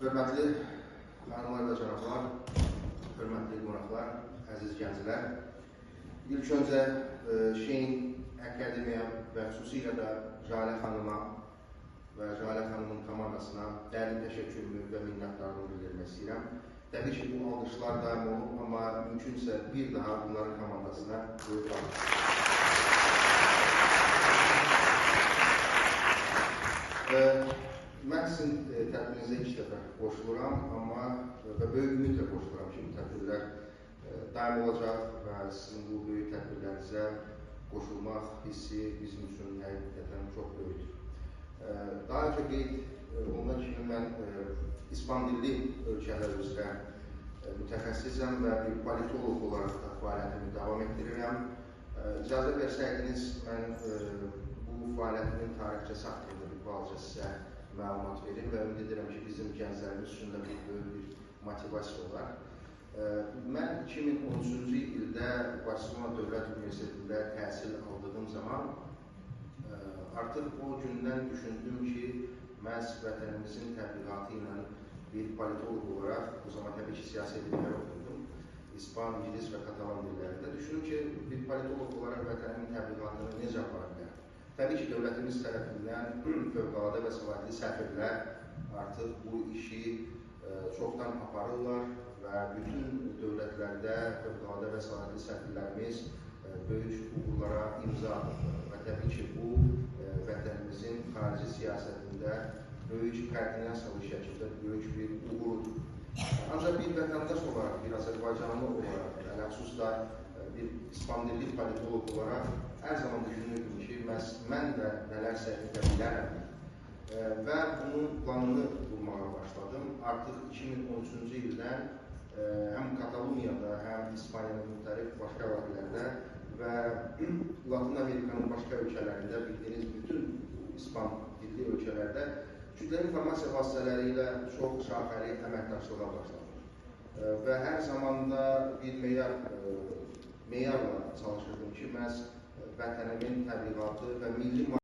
Hörmətli xanımlar və cənablar, hörmətli qonaqlar, əziz gənclər. İlk öncə Şeyin Akademiya və xüsusilə də Jalə xanıma və Jalə xanımın komandasına dərin təşəkkürümü və minnətdarlığımı bildirmək istəyirəm. Təbii ki, bu alqışlar daim olub, amma mümkünsə bir daha bunların komandasına böyük alqış. Mən sizin tədbirinizə ilk dəfə qoşuluram, amma və böyük ümidlə qoşuluram ki, bu tədbirlər daim olacaq və sizin bu böyük tədbirlərinizə qoşulmaq hissi bizim üçün həqiqətən çox böyükdür. Daha öncə qeyd olunan kimi mən İspan dilli ölkələr üzrə mütəxəssisəm və bir politolog olaraq da fəaliyyətimi davam etdirirəm. İcazə versəydiniz, mən bu fəaliyyətimin tarixçəsi haqqında bir balaca sizə məlumat verir və ümid edirəm ki, bizim gənclərimiz üçün də böyük bir motivasiya olar. Mən 2013-cü ildə Barcelona Dövlət Universitetində təhsil aldığım zaman artıq o gündən düşündüm ki, məhz vətənimizin təbliğatı ilə bir politolog olaraq, o zaman təbii ki, siyasi bilimlər oxudum, İspan, İngilis və Katalan dillərində. Düşündüm ki, bir politolog olaraq vətənimin təbliğatını necə apara bilər? Təbii ki, dövlətimiz tərəfindən fövqəladə və səlahiyyətli səfirlər artıq bu işi çoxdan aparırlar və bütün dövlətlərdə fövqəladə və səlahiyyətli səfirlərimiz böyük uğurlara imza atırlar. Və təbii ki, bu vətənimizin xarici siyasətində böyük koordinasiyalı şəkildə böyük bir uğurdur. Ancaq bir vətəndaş olaraq, bir Azərbaycanlı olaraq, ələxüsus da bir İspan dilli politolog olaraq hər zaman düşünürdüm ki, mən də nələrsə edə bilərəm və bunun planını qurmağa başladım. Artıq 2013-cü ildən həm Kataloniyada, həm İspaniyanın müxtəlif başqa vədilərdə və Latin Amerikanın başqa ölkələrində, bildiyiniz bütün İspan dilli ölkələrdə kütləvi informasiya vasitələri ilə çox şaxəli əməkdaşlığa başladım. Və hər zamanda bir meyarla çalışırdım ki, məhz vətənimin təbliğatı və milli